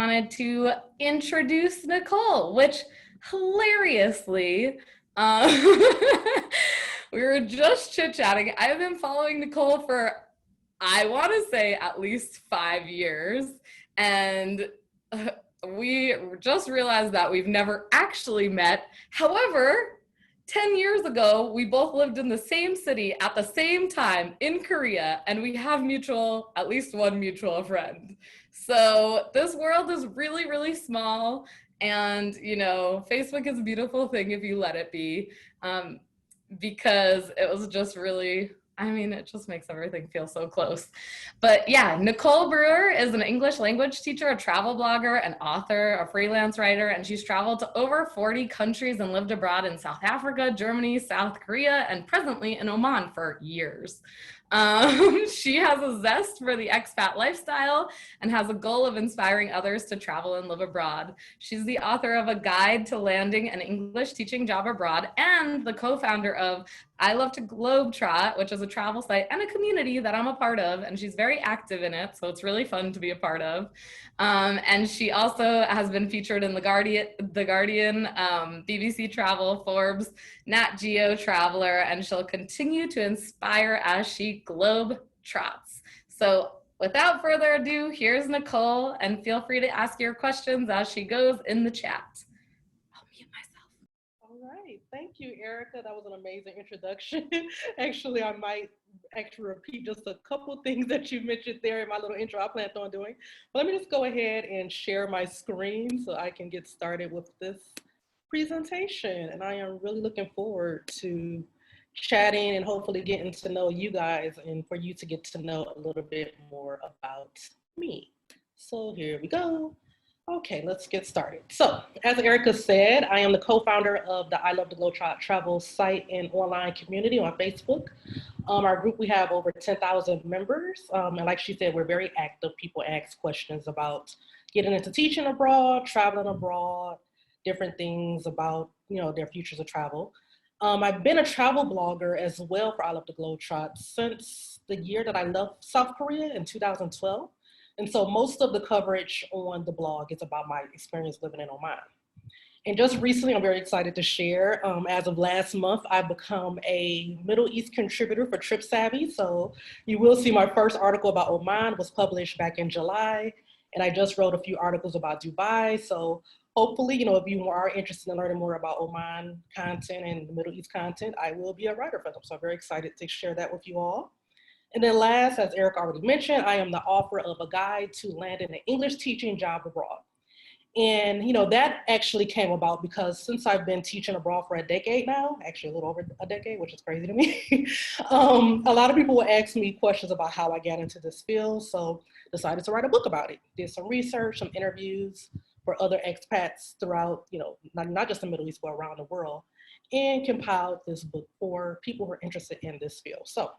wanted to introduce Nicole, which hilariously, um, we were just chit-chatting. I've been following Nicole for, I want to say, at least 5 years. And we just realized that we've never actually met. However, 10 years ago, we both lived in the same city at the same time in Korea, and we have at least one mutual friend. So this world is really, really small. And, Facebook is a beautiful thing if you let it be, because it was just really, it just makes everything feel so close. But yeah, Nicole Brewer is an English language teacher, a travel blogger, an author, a freelance writer, and she's traveled to over 40 countries and lived abroad in South Africa, Germany, South Korea, and presently in Oman for years. She has a zest for the expat lifestyle and has a goal of inspiring others to travel and live abroad. She's the author of A Guide to Landing an English Teaching Job Abroad and the co-founder of I Love to Globetrot, which is a travel site and a community that I'm a part of, and she's very active in it, so it's really fun to be a part of. And she also has been featured in The Guardian, BBC Travel, Forbes, Nat Geo Traveler, and she'll continue to inspire as she globe trots. So without further ado, here's Nicole, and feel free to ask your questions as she goes in the chat. I'll mute myself. All right, thank you, Erica. That was an amazing introduction. Actually, I might repeat just a couple things that you mentioned there in my little intro I planned on doing. But let me just go ahead and share my screen so I can get started with this presentation. And I am really looking forward to chatting and hopefully getting to know you guys and for you to get to know a little bit more about me. So here we go. Okay, let's get started. So, as Erica said, I am the co-founder of the I Love to Globetrot travel site and online community on Facebook. Our group, we have over 10,000 members. And like she said, we're very active. People ask questions about getting into teaching abroad, traveling abroad, different things about, their futures of travel. I've been a travel blogger as well for I Love to Globetrot since the year that I left South Korea in 2012. And so most of the coverage on the blog is about my experience living in Oman. And just recently, I'm very excited to share, as of last month, I've become a Middle East contributor for Trip Savvy. So you will see my first article about Oman was published back in July. And I just wrote a few articles about Dubai. So hopefully, if you are interested in learning more about Oman content and the Middle East content, I will be a writer for them. So I'm very excited to share that with you all. And then last, as Eric already mentioned, I am the author of A Guide to Landing an English Teaching Job Abroad. And, that actually came about because since I've been teaching abroad for a decade now, actually a little over a decade, which is crazy to me, a lot of people will ask me questions about how I got into this field. So decided to write a book about it. Did some research, some interviews for other expats throughout, not just the Middle East, but around the world, and compiled this book for people who are interested in this field. So,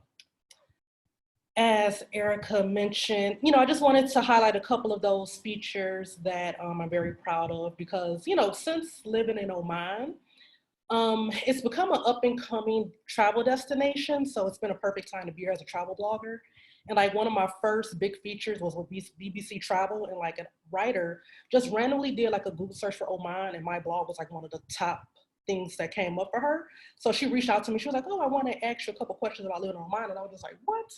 as Erica mentioned, I just wanted to highlight a couple of those features that I'm very proud of because, since living in Oman, it's become an up and coming travel destination. So it's been a perfect time to be here as a travel blogger. And like one of my first big features was with BBC Travel, and like a writer just randomly did like a Google search for Oman, and my blog was like one of the top things that came up for her. So she reached out to me. She was like, "Oh, I want to ask you a couple questions about living in Oman." And I was just like, "What?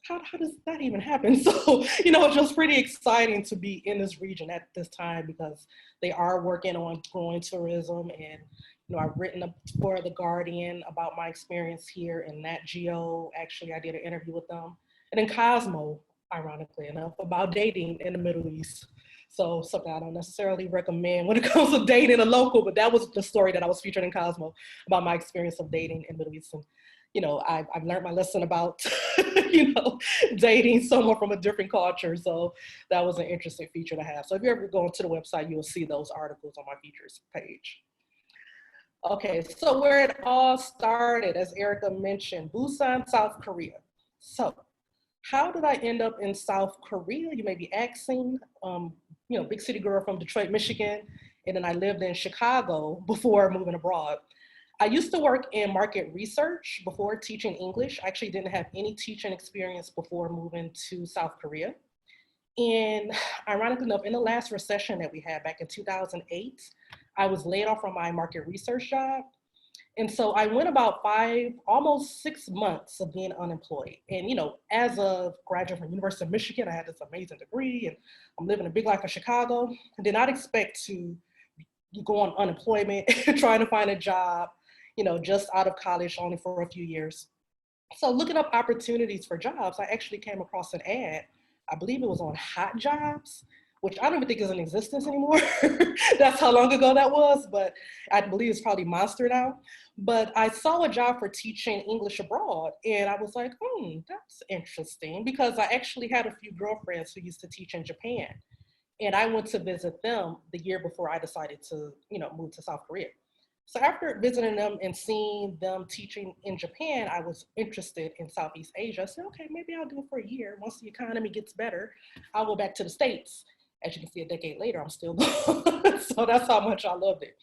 How does that even happen?" So, it's just pretty exciting to be in this region at this time because they are working on growing tourism. And, I've written for The Guardian about my experience here in Nat Geo. Actually, I did an interview with them. And in Cosmo, ironically enough, about dating in the Middle East. So something I don't necessarily recommend when it comes to dating a local, but that was the story that I was featured in Cosmo about my experience of dating in the Middle East. And, I've learned my lesson about, dating someone from a different culture. So that was an interesting feature to have. So if you ever go to the website, you will see those articles on my features page. Okay, so where it all started, as Erica mentioned, Busan, South Korea. So how did I end up in South Korea? You may be asking. Big city girl from Detroit, Michigan, and then I lived in Chicago before moving abroad. I used to work in market research before teaching English. I actually didn't have any teaching experience before moving to South Korea. And ironically enough, in the last recession that we had back in 2008, I was laid off from my market research job. And so I went about almost 6 months of being unemployed. And, as a graduate from University of Michigan, I had this amazing degree and I'm living a big life in Chicago. I did not expect to go on unemployment, trying to find a job, just out of college only for a few years. So looking up opportunities for jobs, I actually came across an ad. I believe it was on Hot Jobs, which I don't even think is in existence anymore. That's how long ago that was, but I believe it's probably Monster now. But I saw a job for teaching English abroad, and I was like, that's interesting, because I actually had a few girlfriends who used to teach in Japan, and I went to visit them the year before I decided to, move to South Korea. So after visiting them and seeing them teaching in Japan, I was interested in Southeast Asia. I said, okay, maybe I'll do it for a year. Once the economy gets better, I'll go back to the States. As you can see, a decade later, I'm still going. So that's how much I loved it.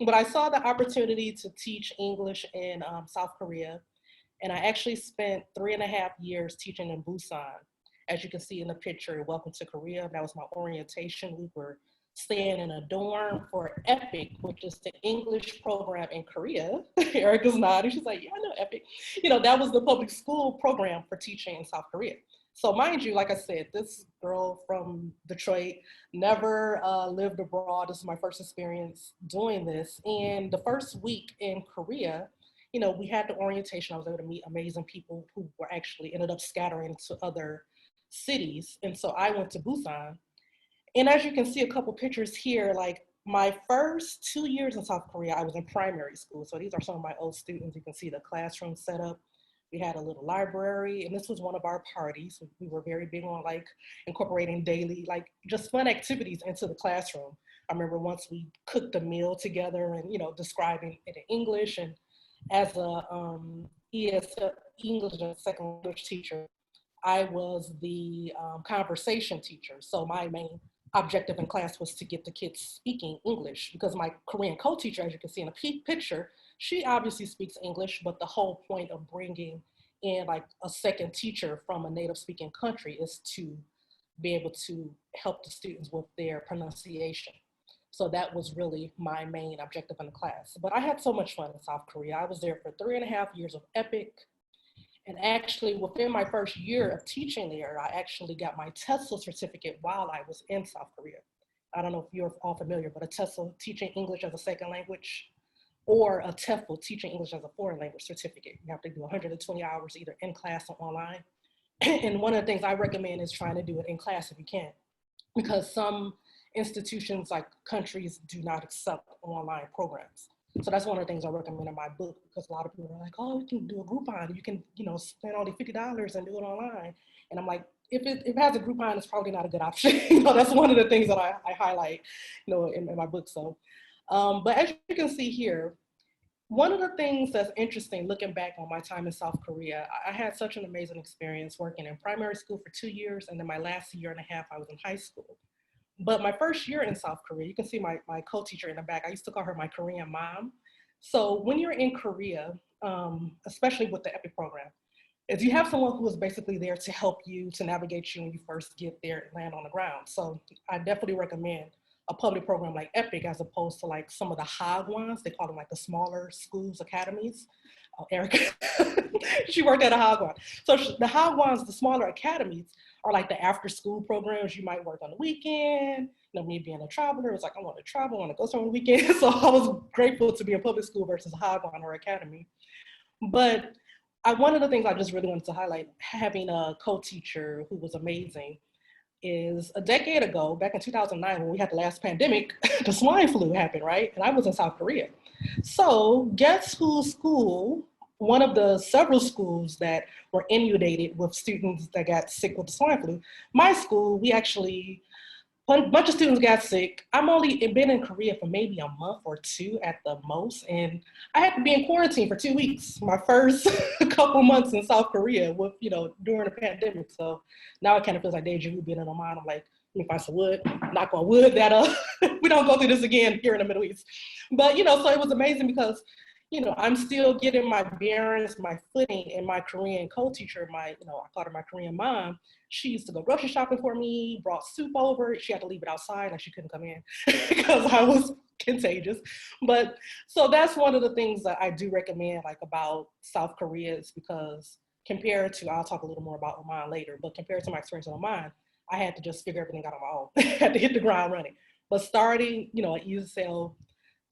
But I saw the opportunity to teach English in South Korea. And I actually spent 3.5 years teaching in Busan. As you can see in the picture, welcome to Korea. That was my orientation. We were staying in a dorm for EPIC, which is the English program in Korea. Erica's nodding. She's like, yeah, I know EPIC. That was the public school program for teaching in South Korea. So mind you, like I said, this girl from Detroit never lived abroad. This is my first experience doing this. And the first week in Korea, we had the orientation. I was able to meet amazing people who were actually ended up scattering to other cities. And so I went to Busan. And as you can see a couple pictures here, like my first 2 years in South Korea, I was in primary school. So these are some of my old students. You can see the classroom set up. We had a little library, and this was one of our parties. We were very big on like incorporating daily, like just fun activities into the classroom. I remember once we cooked a meal together and, describing it in English. And as a English as a second language teacher, I was the conversation teacher. So my main objective in class was to get the kids speaking English, because my Korean co-teacher, as you can see in a picture, she obviously speaks English, but the whole point of bringing in like a second teacher from a native speaking country is to be able to help the students with their pronunciation. So that was really my main objective in the class. But I had so much fun in South Korea. I was there for 3.5 years of EPIC. And actually, within my first year of teaching there, I actually got my TESOL certificate while I was in South Korea. I don't know if you're all familiar, but a TESOL, teaching English as a second language, or a TEFL, teaching English as a foreign language certificate. You have to do 120 hours either in class or online. And one of the things I recommend is trying to do it in class if you can, because some institutions, like countries, do not accept online programs. So that's one of the things I recommend in my book, because a lot of people are like, oh, you can do a Groupon. You can, spend only $50 and do it online. And I'm like, if it has a Groupon, it's probably not a good option. That's one of the things that I highlight, in my book. So, but as you can see here, one of the things that's interesting looking back on my time in South Korea, I had such an amazing experience working in primary school for 2 years. And then my last year and a half, I was in high school. But my first year in South Korea, you can see my co-teacher in the back. I used to call her my Korean mom. So when you're in Korea, especially with the EPIC program, if you have someone who is basically there to help you, to navigate you when you first get there and land on the ground. So I definitely recommend a public program like EPIC as opposed to like some of the Hagwons. They call them like the smaller schools, academies. Erica, she worked at a Hagwon. So the Hagwons, the smaller academies, are like the after school programs. You might work on the weekend. Me being a traveler, it's like, I want to travel, I want to go somewhere on the weekend. So I was grateful to be in public school versus a Hagwon or academy. But one of the things I just really wanted to highlight, having a co-teacher who was amazing, is a decade ago, back in 2009, when we had the last pandemic, the swine flu happened, right? And I was in South Korea. So guess whose school, one of the several schools that were inundated with students that got sick with the swine flu, my school, we actually, a bunch of students got sick. I'm only been in Korea for maybe a month or two at the most, and I had to be in quarantine for 2 weeks, my first couple months in South Korea with, during the pandemic. So now it kind of feels like deja vu being in Oman. I'm like, let me find some wood, knock on wood that we don't go through this again here in the Middle East. But, so it was amazing because, I'm still getting my bearings, my footing, and my Korean co-teacher, I called her my Korean mom. She used to go grocery shopping for me, brought soup over. She had to leave it outside, like she couldn't come in because I was contagious. But so that's one of the things that I do recommend, like about South Korea, is because compared to, I'll talk a little more about Oman later, but compared to my experience in Oman, I had to just figure everything out on my own. I had to hit the ground running. But starting, at USL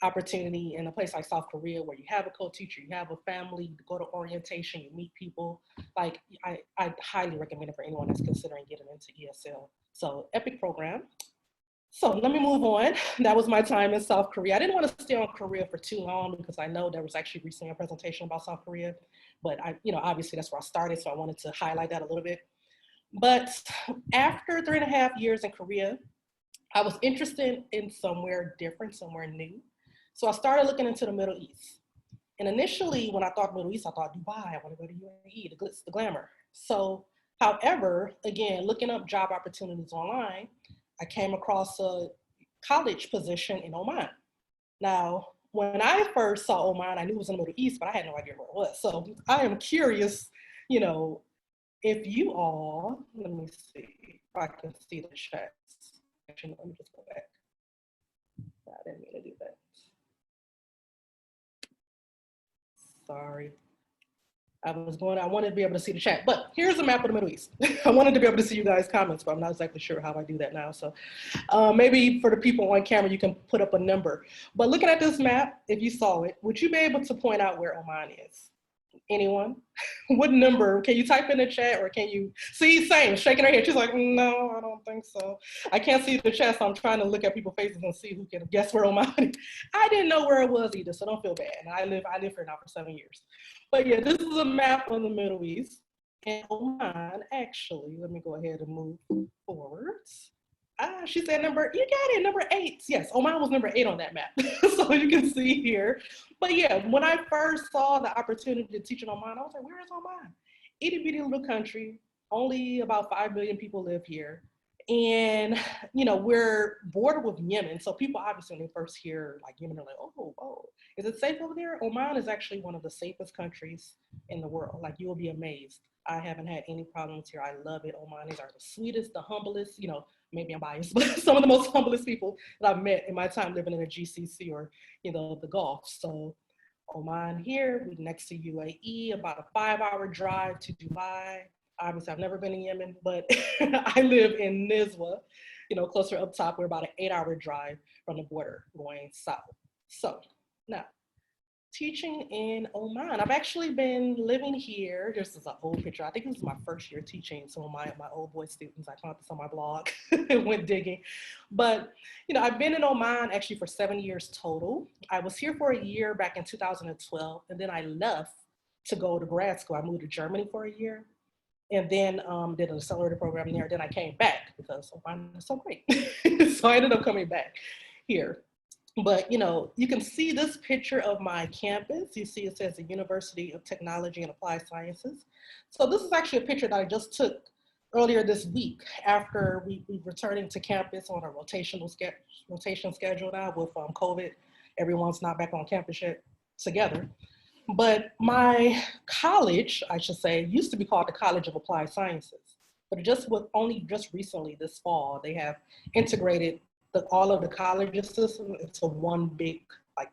opportunity in a place like South Korea where you have a co-teacher, you have a family, you go to orientation, you meet people, like I highly recommend it for anyone that's considering getting into ESL. So epic program. So let me move on. That was my time in South Korea. I didn't want to stay on Korea for too long because I know there was actually recently a presentation about South Korea, but obviously that's where I started, so I wanted to highlight that a little bit. But after 3.5 years in Korea, I was interested in somewhere different, somewhere new. So I started looking into the Middle East. And initially, when I thought Middle East, I thought Dubai, I want to go to UAE, the glitz, the glamour. So, however, again, looking up job opportunities online, I came across a college position in Oman. Now, when I first saw Oman, I knew it was in the Middle East, but I had no idea where it was. So I am curious, if you all, let me see if I can see the chats. Actually, let me just go back. I didn't mean to do that. Sorry. I wanted to be able to see the chat, but here's a map of the Middle East. I wanted to be able to see you guys' comments, but I'm not exactly sure how I do that now. So maybe for the people on camera, you can put up a number. But looking at this map, if you saw it, would you be able to point out where Oman is? Anyone? What number? Can you type in the chat or can you see? Same, shaking her head. She's like, no, I don't think so. I can't see the chat, so I'm trying to look at people's faces and see who can guess where Oman is. I didn't know where it was either, so don't feel bad. And I live here now for 7 years. But yeah, this is a map of the Middle East. And Oman, actually, let me go ahead and move forwards. She said you got it, number 8. Yes, Oman was number 8 on that map. So you can see here. But yeah, when I first saw the opportunity to teach in Oman, I was like, where is Oman? Itty bitty little country, only about 5 million people live here. And, we're bordered with Yemen. So people obviously, when they first hear like Yemen, they're like, oh, is it safe over there? Oman is actually one of the safest countries in the world. Like, you will be amazed. I haven't had any problems here. I love it. Omanis are the sweetest, the humblest, maybe I'm biased, but some of the most humblest people that I've met in my time living in the GCC or, the Gulf. So Oman here, we're next to UAE, about a 5-hour drive to Dubai. Obviously, I've never been in Yemen, but I live in Nizwa, closer up top. We're about an 8-hour drive from the border going south. So now, teaching in Oman. I've actually been living here. This is an old picture. I think this is my first year teaching some of my old boy students. I found this on my blog and went digging. But, I've been in Oman actually for 7 years total. I was here for a year back in 2012, and then I left to go to grad school. I moved to Germany for a year and then did an accelerator program there. Then I came back because Oman is so great. So I ended up coming back here. But, you can see this picture of my campus. You see it says the University of Technology and Applied Sciences. So this is actually a picture that I just took earlier this week after we returning to campus on a rotation schedule now with COVID. Everyone's not back on campus yet together. But my college, I should say, used to be called the College of Applied Sciences. But only just recently this fall, they have integrated all of the college system into one big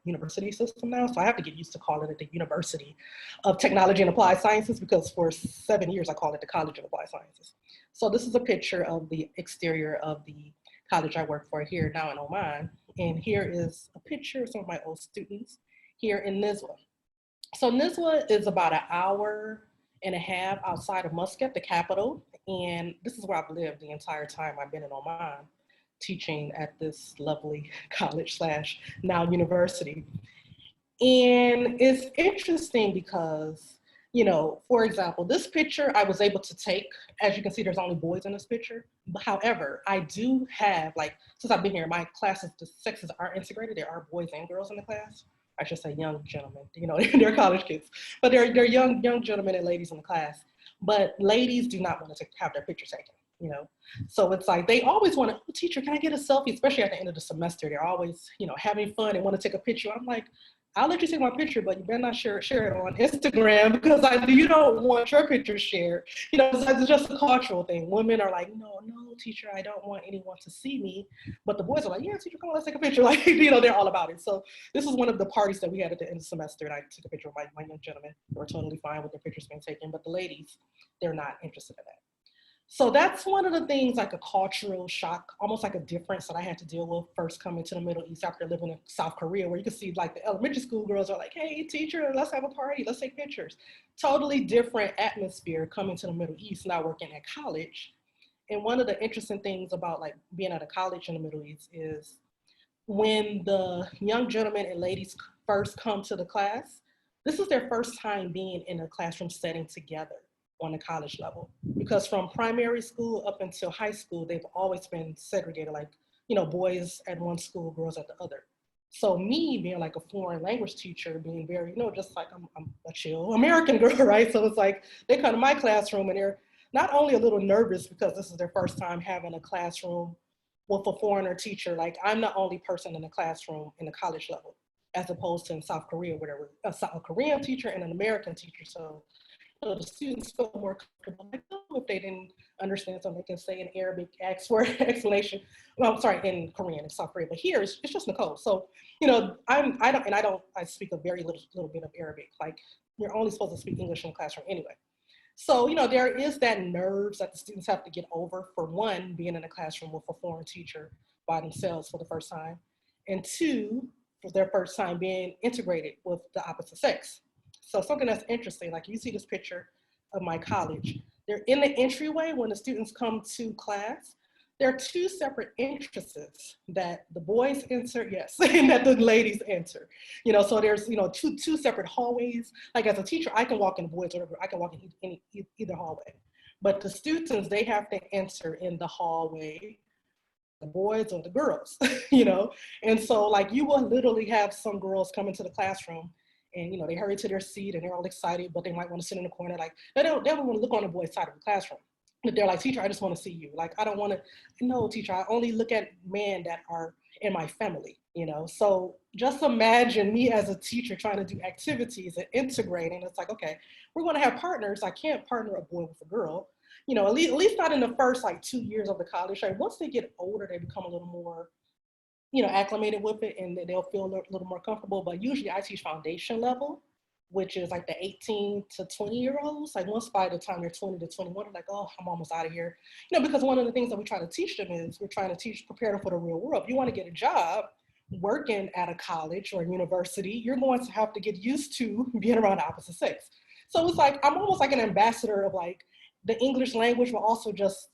university system now. So I have to get used to calling it the University of Technology and Applied Sciences because for 7 years I called it the College of Applied Sciences. So this is a picture of the exterior of the college I work for here now in Oman. And here is a picture of some of my old students here in Nizwa. So Nizwa is about an hour and a half outside of Muscat, the capital. And this is where I've lived the entire time I've been in Oman, teaching at this lovely college / now university. And it's interesting because, for example, this picture I was able to take, as you can see, there's only boys in this picture. However, I do have, since I've been here, my classes, the sexes are integrated. There are boys and girls in the class. I should say young gentlemen, they're college kids, but they're young gentlemen and ladies in the class. But ladies do not want to have their picture taken. So it's like they always want to, oh, teacher, can I get a selfie? Especially at the end of the semester, they're always, having fun and want to take a picture. I'm like, I'll let you take my picture, but you better not share it on Instagram because you don't want your picture shared. You know, it's just a cultural thing. Women are like, no, teacher, I don't want anyone to see me. But the boys are like, yeah, teacher, come on, let's take a picture. Like, you know, they're all about it. So this is one of the parties that we had at the end of the semester, and I took a picture of my young gentlemen. They were totally fine with their pictures being taken, but the ladies, they're not interested in that. So that's one of the things, like a cultural shock, almost like a difference that I had to deal with first coming to the Middle East after living in South Korea, where you can see like the elementary school girls are like, hey, teacher, let's have a party, let's take pictures. Totally different atmosphere coming to the Middle East, now working at college. And one of the interesting things about like being at a college in the Middle East is when the young gentlemen and ladies first come to the class, this is their first time being in a classroom setting together on the college level, because from primary school up until high school, they've always been segregated, like, you know, boys at one school, girls at the other. So me being like a foreign language teacher, being very, you know, just like I'm a chill American girl, right? So it's like they come to my classroom and they're not only a little nervous because this is their first time having a classroom with a foreigner teacher. Like I'm the only person in the classroom in the college level, as opposed to in South Korea where there was a South Korean teacher and an American teacher. So the students feel more comfortable. Like, oh, if they didn't understand something, they can say in Arabic, ask for explanation. Well, I'm sorry, in Korean, in South Korea, but here it's just Nicole. So, you know, I speak a very little bit of Arabic. Like you're only supposed to speak English in the classroom anyway. So, you know, there is that nerves that the students have to get over, for one, being in a classroom with a foreign teacher by themselves for the first time, and two, for their first time being integrated with the opposite sex. So something that's interesting, like you see this picture of my college, they're in the entryway when the students come to class. There are two separate entrances that the boys enter, yes, and that the ladies enter. You know, so there's, you know, two separate hallways. Like as a teacher, I can walk in the boys, or I can walk in either hallway. But the students, they have to enter in the hallway, the boys or the girls, you know? And so like you will literally have some girls come into the classroom and, you know, they hurry to their seat and they're all excited, but they might want to sit in the corner. Like they don't want to look on the boys' side of the classroom. But they're like, teacher, I just want to see you. Like, I don't want to, no, teacher, I only look at men that are in my family, you know? So just imagine me as a teacher trying to do activities and integrating. It's like, okay, we're going to have partners. I can't partner a boy with a girl, you know, at least not in the first like 2 years of the college. Like once they get older, they become a little more, you know, acclimated with it and they'll feel a little more comfortable. But usually I teach foundation level, which is like the 18 to 20-year-olds. Like once by the time they're 20 to 21, they're like, oh, I'm almost out of here. You know, because one of the things that we try to teach them is we're trying to prepare them for the real world. If you want to get a job working at a college or a university, you're going to have to get used to being around the opposite sex. So it's like, I'm almost like an ambassador of like the English language, but also just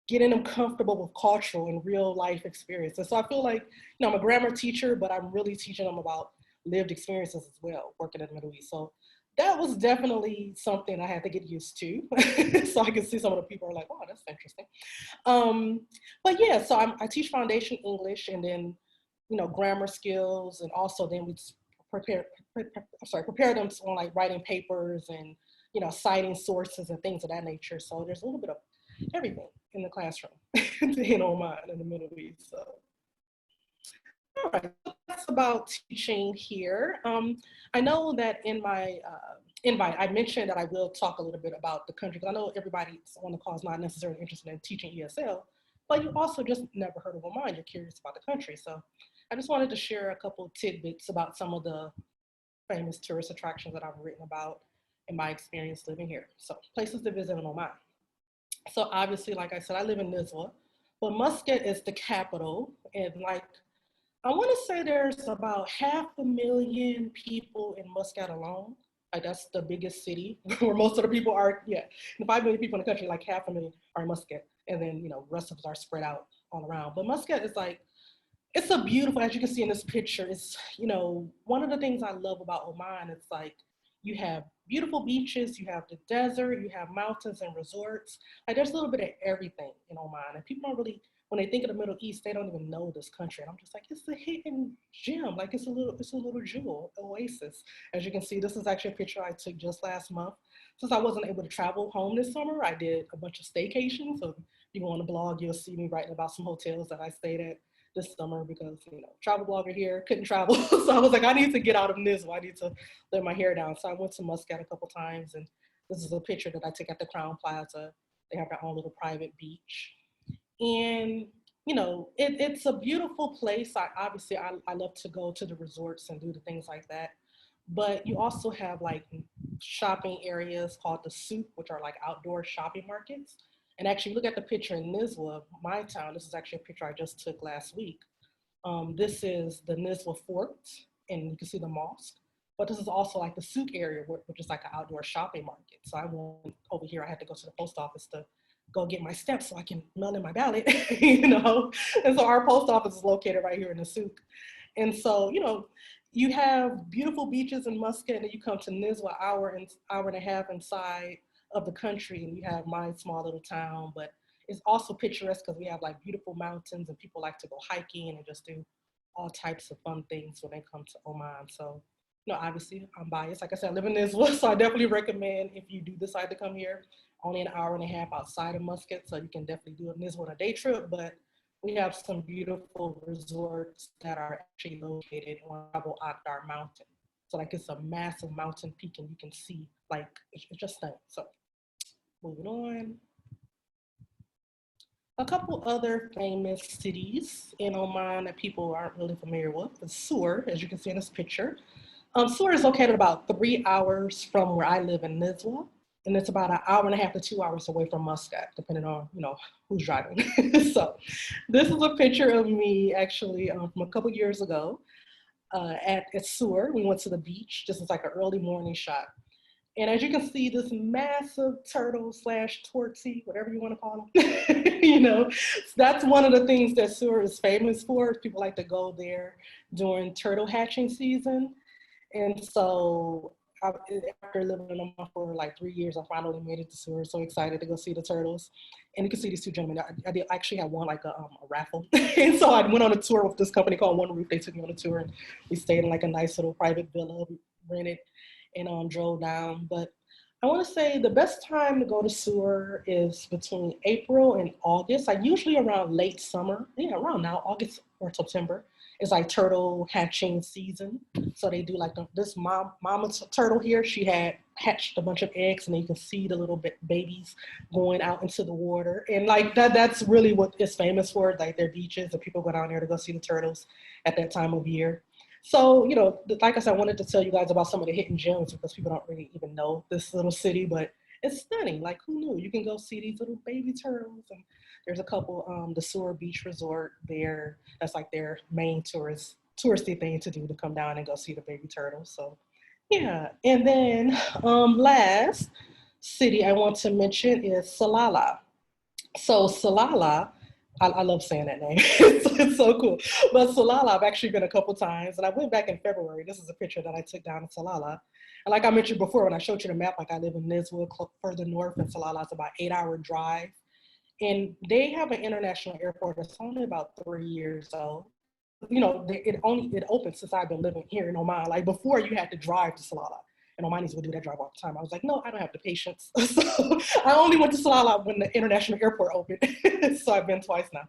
getting them comfortable with cultural and real life experiences. So I feel like, you know, I'm a grammar teacher, but I'm really teaching them about lived experiences as well, working in the Middle East. So that was definitely something I had to get used to. So I can see some of the people are like, wow, that's interesting. But yeah, so I teach foundation English and then, you know, grammar skills. And also then we prepare them on like writing papers and, you know, citing sources and things of that nature. So there's a little bit of everything in the classroom in Oman in the Middle East. So, all right, so that's about teaching here. I know that in my invite, I mentioned that I will talk a little bit about the country, because I know everybody on the call is not necessarily interested in teaching ESL, but you also just never heard of Oman, you're curious about the country. So I just wanted to share a couple of tidbits about some of the famous tourist attractions that I've written about in my experience living here. So places to visit in Oman. So obviously, like I said, I live in Nizwa, but Muscat is the capital. And like, I want to say there's about 500,000 people in Muscat alone. Like that's the biggest city where most of the people are, yeah. And 5 million people in the country, like 500,000 are in Muscat. And then, you know, the rest of us are spread out all around. But Muscat is like, it's a beautiful, as you can see in this picture, it's, you know, one of the things I love about Oman, it's like, you have beautiful beaches, you have the desert, you have mountains and resorts. Like there's a little bit of everything in Oman. And people don't really, when they think of the Middle East, they don't even know this country. And I'm just like, it's a hidden gem. Like it's a little jewel, oasis. As you can see, this is actually a picture I took just last month. Since I wasn't able to travel home this summer, I did a bunch of staycations. So if you go on the blog, you'll see me writing about some hotels that I stayed at this summer because, travel blogger here, couldn't travel. So I was like, I need to get out of Nizwa. I need to let my hair down. So I went to Muscat a couple times, and this is a picture that I took at the Crown Plaza. They have their own little private beach. And, it's a beautiful place. I love to go to the resorts and do the things like that. But you also have like shopping areas called the souk, which are like outdoor shopping markets. And actually, look at the picture in Nizwa, my town. This is actually a picture I just took last week. This is the Nizwa Fort, and you can see the mosque. But this is also like the souk area, which is like an outdoor shopping market. So I went over here. I had to go to the post office to go get my stamps so I can mail in my ballot, And so our post office is located right here in the souk. And so, you have beautiful beaches in Muscat, and then you come to Nizwa, hour and a half inside of the country, and you have my small little town. But it's also picturesque because we have like beautiful mountains, and people like to go hiking and just do all types of fun things when they come to Oman. So, obviously I'm biased. Like I said, I live in Nizwa, so I definitely recommend if you do decide to come here, only an hour and a half outside of Muscat, so you can definitely do a Nizwa on a day trip. But we have some beautiful resorts that are actually located on Abu Akbar Mountain. So like it's a massive mountain peak, and you can see like it's just stunning. So moving on. A couple other famous cities in Oman that people aren't really familiar with is Sur, as you can see in this picture. Sur is located about 3 hours from where I live in Nizwa, and it's about an hour and a half to 2 hours away from Muscat, depending on who's driving. So, this is a picture of me actually from a couple years ago at Sur. We went to the beach. This is like an early morning shot. And as you can see, this massive turtle slash tortsy, whatever you want to call them, that's one of the things that Sur is famous for. People like to go there during turtle hatching season. And so after living in Oman for like 3 years, I finally made it to Sur. So excited to go see the turtles. And you can see these two gentlemen. I actually had won like a raffle. And so I went on a tour with this company called One Roof. They took me on a tour, and we stayed in like a nice little private villa. We rented and drove down. But I want to say the best time to go to Sur is between April and August. Like usually around late summer. Yeah, around now, August or September. It's like turtle hatching season. So they do like this mama turtle here. She had hatched a bunch of eggs, and then you can see the little babies going out into the water. And like that's really what it's famous for, like their beaches, and people go down there to go see the turtles at that time of year. So, like I said, I wanted to tell you guys about some of the hidden gems because people don't really even know this little city, but it's stunning. Like, who knew? You can go see these little baby turtles. And there's a couple, the Sur Beach Resort there. That's like their main touristy thing to do, to come down and go see the baby turtles. So, yeah. And then last city I want to mention is Salalah. So Salalah, I love saying that name. It's so cool. But Salalah, I've actually been a couple times, and I went back in February. This is a picture that I took down in Salalah. And like I mentioned before, when I showed you the map, like I live in Nizwa, further north, and Salalah is about 8-hour drive. And they have an international airport that's only about 3 years old. It opened since I've been living here in Oman. Like before, you had to drive to Salalah. And Omanis would do that drive all the time. I was like, no, I don't have the patience. So I only went to Salalah when the international airport opened. So I've been twice now.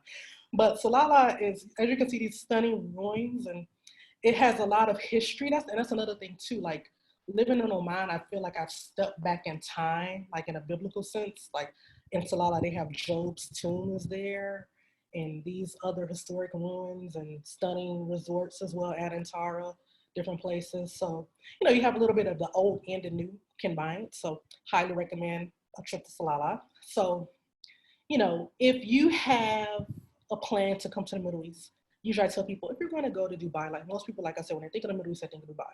But Salalah is, as you can see, these stunning ruins, and it has a lot of history. That's another thing too. Like living in Oman, I feel like I've stepped back in time, like in a biblical sense. Like in Salalah, they have Job's tomb is there, and these other historic ruins and stunning resorts as well, Adantara, different places. So, you have a little bit of the old and the new combined. So highly recommend a trip to Salalah. So, if you have a plan to come to the Middle East, usually I tell people, if you're going to go to Dubai, like most people, like I said, when they think of the Middle East, they think of Dubai.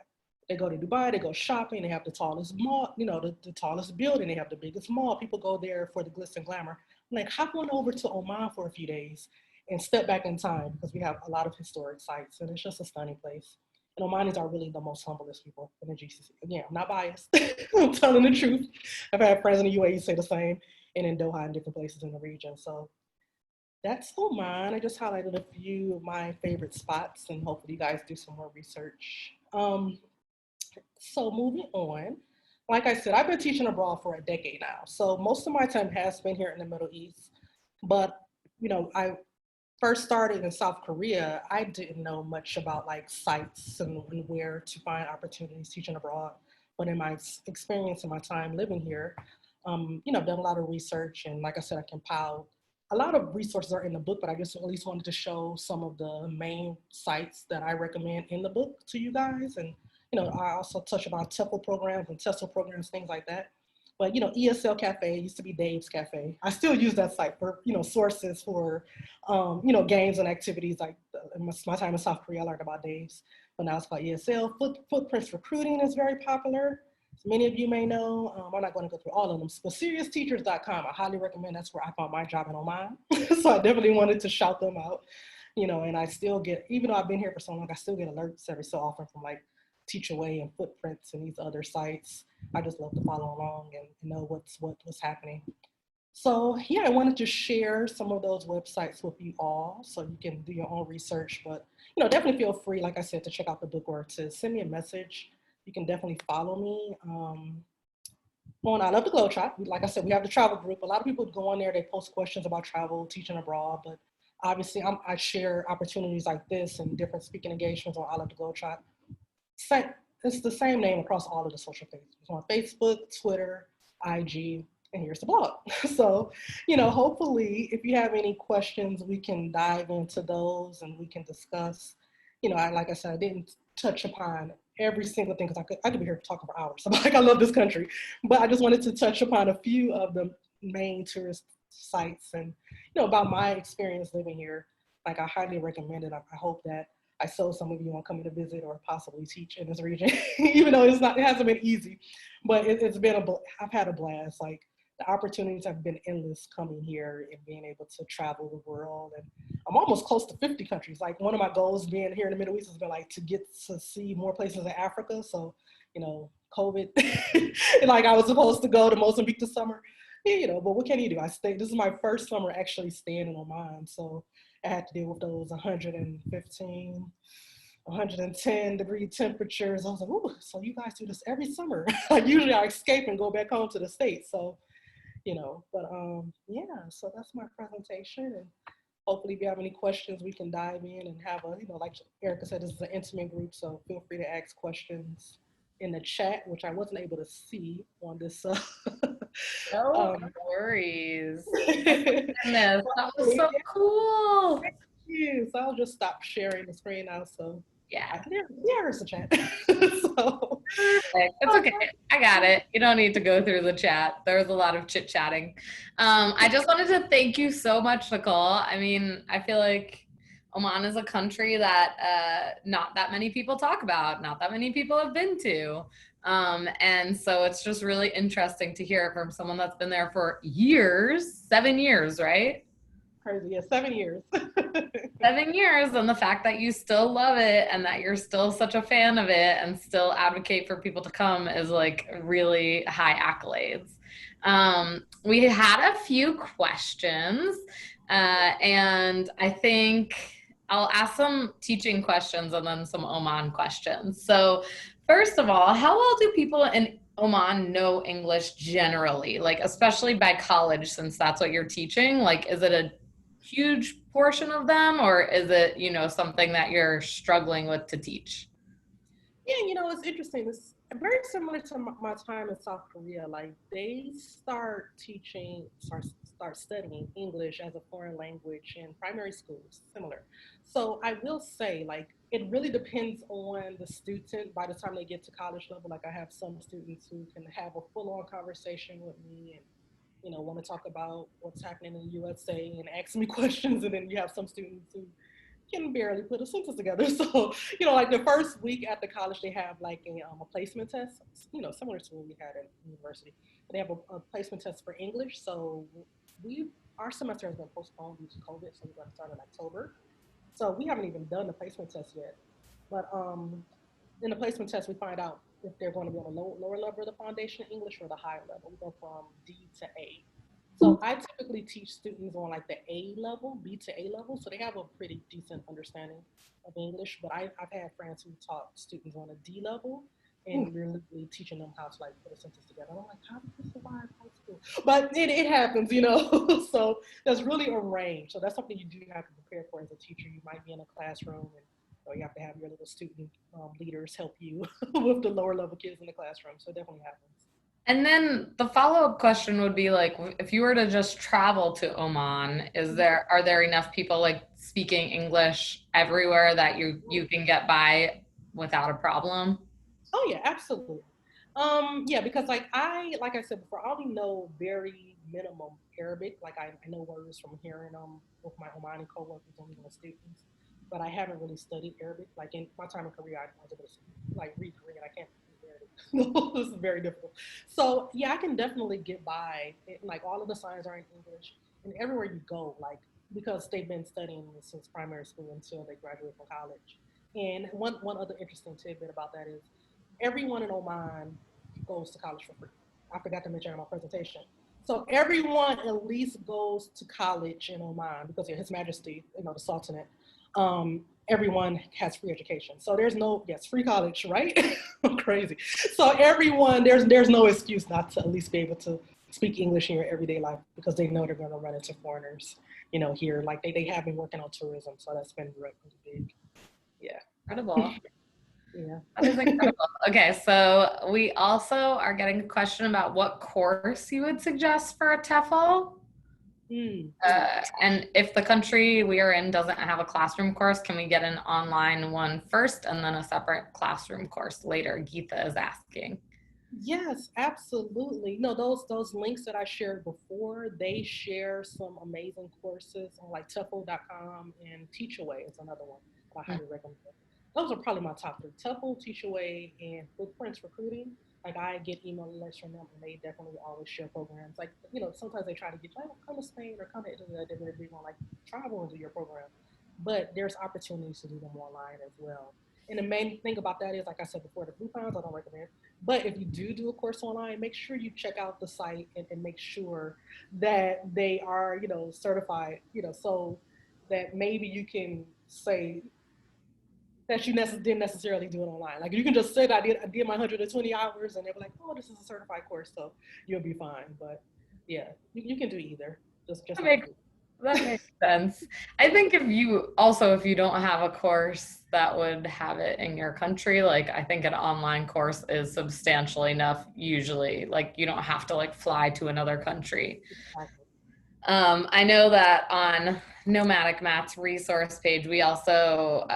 They go to Dubai, they go shopping, they have the tallest mall, the tallest building, they have the biggest mall. People go there for the glitz and glamour. I'm like, hop on over to Oman for a few days and step back in time, because we have a lot of historic sites, and it's just a stunning place. And Omanis are really the most humblest people in the GCC. Again, I'm not biased. I'm telling the truth. I've had friends in the UAE say the same, and in Doha and different places in the region. So that's Oman. I just highlighted a few of my favorite spots, and hopefully you guys do some more research. So moving on, like I said, I've been teaching abroad for a decade now. So most of my time has been here in the Middle East, but I first started in South Korea, I didn't know much about like sites and where to find opportunities teaching abroad. But in my experience in my time living here, I've done a lot of research, and like I said, I compiled a lot of resources are in the book, but I just at least wanted to show some of the main sites that I recommend in the book to you guys. And I also touch about TEFL programs and TESOL programs, things like that. But ESL Cafe used to be Dave's Cafe. I still use that site for sources for games and activities. Like in my time in South Korea, I learned about Dave's, but now it's called ESL. Footprints Recruiting is very popular. As many of you may know, I'm not going to go through all of them, but SeriousTeachers.com, I highly recommend. That's where I found my job in Oman. So I definitely wanted to shout them out, and I still get, even though I've been here for so long, I still get alerts every so often from like Teach Away and Footprints and these other sites. I just love to follow along and know what's happening. So yeah, I wanted to share some of those websites with you all so you can do your own research. But definitely feel free, like I said, to check out the book or to send me a message. You can definitely follow me on I Love to Globetrot. Like I said, we have the travel group. A lot of people go on there, they post questions about travel, teaching abroad, but obviously I share opportunities like this and different speaking engagements on I Love to Globetrot. It's the same name across all of the social pages. It's on Facebook, Twitter, IG, and here's the blog. So, hopefully, if you have any questions, we can dive into those and we can discuss. Like I said, I didn't touch upon every single thing because I could be here talking for hours. Like, I love this country, but I just wanted to touch upon a few of the main tourist sites and, about my experience living here. Like, I highly recommend it. I hope that I saw some of you on coming to visit or possibly teach in this region, even though it hasn't been easy, but it's been I've had a blast. Like, the opportunities have been endless coming here and being able to travel the world. And I'm almost close to 50 countries. Like, one of my goals being here in the Middle East has been like to get to see more places in Africa. So, COVID, like I was supposed to go to Mozambique this summer, but what can you do? This is my first summer actually staying in Oman. So I had to deal with those 115, 110-degree temperatures. I was like, ooh, so you guys do this every summer. Like, usually I escape and go back home to the States. So, but yeah, so that's my presentation. And hopefully if you have any questions, we can dive in and have like Erica said, this is an intimate group. So feel free to ask questions in the chat, which I wasn't able to see on this. No worries. Goodness, that was so cool. Thank you. So I'll just stop sharing the screen now. So Yeah. There's the chat. So Perfect. It's okay. I got it. You don't need to go through the chat. There was a lot of chit chatting. I just wanted to thank you so much, Nicole. I mean, I feel like Oman is a country that not that many people talk about, not that many people have been to. And so it's just really interesting to hear it from someone that's been there for years, 7 years, right? crazy. Yeah, 7 years. 7 years, and the fact that you still love it and that you're still such a fan of it and still advocate for people to come is like really high accolades. We had a few questions, and I think I'll ask some teaching questions and then some Oman questions. So, first of all, how well do people in Oman know English generally, like especially by college, since that's what you're teaching? Like, is it a huge portion of them, or is it, something that you're struggling with to teach? Yeah, it's interesting. It's very similar to my time in South Korea. Like, they start studying English as a foreign language in primary schools, similar. So I will say, like, it really depends on the student by the time they get to college level. Like, I have some students who can have a full-on conversation with me and want to talk about what's happening in the USA and ask me questions. And then you have some students who can barely put a sentence together. So, like the first week after college, they have like a placement test, similar to what we had at university. They have a placement test for English. So our semester has been postponed due to COVID. So we're going to start in October. So we haven't even done the placement test yet. But in the placement test, we find out if they're going to be on the lower level of the foundation English or the higher level. We go from D to A. So I typically teach students on like the A level, B to A level, so they have a pretty decent understanding of English. But I've had friends who taught students on a D level, and we're literally teaching them how to like put a sentence together. I'm like, how did you survive high But it happens, so there's really a range. So that's something you do have to prepare for as a teacher. You might be in a classroom and you have to have your little student leaders help you with the lower level kids in the classroom. So it definitely happens. And then the follow-up question would be like, if you were to just travel to Oman, are there enough people like speaking English everywhere that you can get by without a problem? Oh yeah, absolutely. Yeah, because like I said before, I only know very minimum Arabic. Like I know words from hearing with my Omani coworkers and even with students, but I haven't really studied Arabic. Like in my time in Korea, I was able to like read Korean. I can't read Arabic. This is very difficult. So yeah, I can definitely get by. Like all of the signs are in English, and everywhere you go, like because they've been studying this since primary school until they graduate from college. And one other interesting tidbit about that is everyone in Oman goes to college for free. I forgot to mention in my presentation. So everyone at least goes to college in Oman because of His Majesty, the Sultanate. Everyone has free education. So there's no, yes, free college, right? I'm crazy. So everyone, there's no excuse not to at least be able to speak English in your everyday life because they know they're going to run into foreigners, here. Like they have been working on tourism, so that's been really big. Yeah. Incredible. Yeah. That is incredible. Okay, so we also are getting a question about what course you would suggest for a TEFL. Mm. And if the country we are in doesn't have a classroom course, can we get an online one first and then a separate classroom course later? Geeta is asking. Yes, absolutely. No, those links that I shared before, they share some amazing courses on like TEFL.com and Teachaway is another one that I highly recommend. Those are probably my top three: TEFL, Teachaway, and Footprints Recruiting. Like I get email alerts from them, and they definitely always share programs. Like sometimes they try to get like come to Spain or come to Italy. They're big on like travel into your program, but there's opportunities to do them online as well. And the main thing about that is, like I said before, the Groupons I don't recommend. But if you do a course online, make sure you check out the site and make sure that they are, certified, so that maybe you can say that you didn't necessarily do it online. Like you can just say that I did my 120 hours and they'll be like, oh, this is a certified course, so you'll be fine. But yeah, you can do either. Just That not makes do. that makes sense. I think if you don't have a course that would have it in your country, like I think an online course is substantial enough usually. Like you don't have to like fly to another country. Exactly. I know that on Nomadic Matt's resource page, we also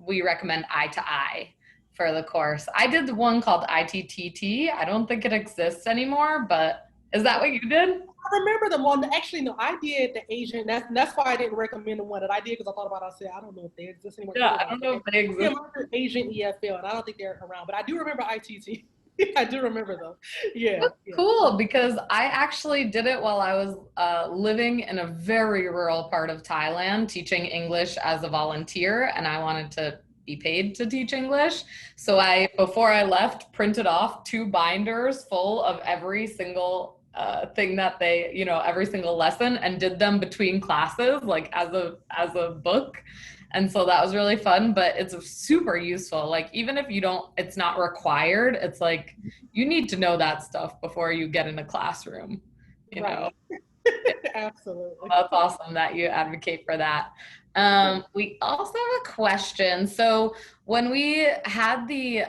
we recommend Eye to Eye for the course. I did the one called ITTT. I don't think it exists anymore, but is that what you did? I remember the one. Actually, no, I did the Asian. That's why I didn't recommend the one that I did because I thought about it. I said I don't know if they exist anymore Yeah, either. I But don't know if they yeah, exist. mine Asian EFL, and I don't think they're around. But I do remember ITT. I do remember though. Yeah, yeah. Cool, because I actually did it while I was living in a very rural part of Thailand, teaching English as a volunteer, and I wanted to be paid to teach English. So before I left, printed off two binders full of every single thing that every single lesson, and did them between classes, like as a book. And so that was really fun, but it's super useful. Like even if it's not required, it's like you need to know that stuff before you get in a classroom, you know. Right. Absolutely. That's awesome that you advocate for that. We also have a question. So when we had the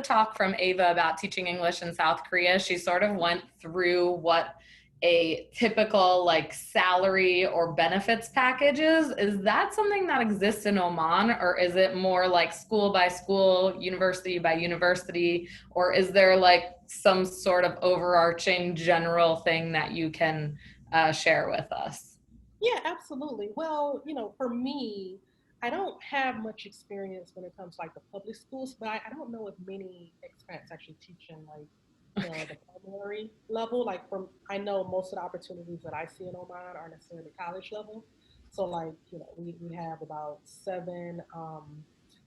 talk from Ava about teaching English in South Korea, she sort of went through what a typical like salary or benefits package is. Is that something that exists in Oman, or is it more like school by school, university by university, or is there like some sort of overarching general thing that you can share with us? Yeah, absolutely. Well, for me, I don't have much experience when it comes to like the public schools, but I don't know if many expats actually teach in like the primary level. Like from I know most of the opportunities that I see in Oman aren't necessarily college level. So like, we have about seven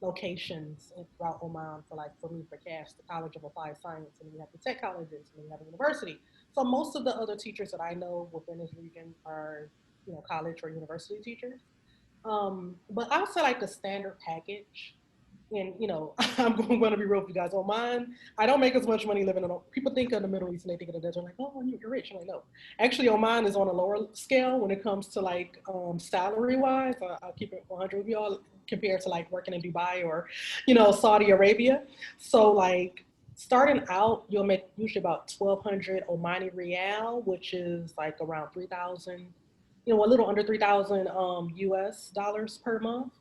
locations throughout Oman for like for me for CASH, the College of Applied Science, and we have the tech colleges, and we have a university. So most of the other teachers that I know within this region are college or university teachers. But I would say like the standard package and I'm going to be real with you guys. Oman, I don't make as much money living in. People think of the Middle East and they think of the desert, like, oh, you're rich. I'm like, no, actually, Oman is on a lower scale when it comes to like salary wise. I'll keep it 100 with y'all compared to like working in Dubai or Saudi Arabia. So like starting out, you'll make usually about 1,200 Omani Rial, which is like around 3,000. A little under 3,000 US dollars per month.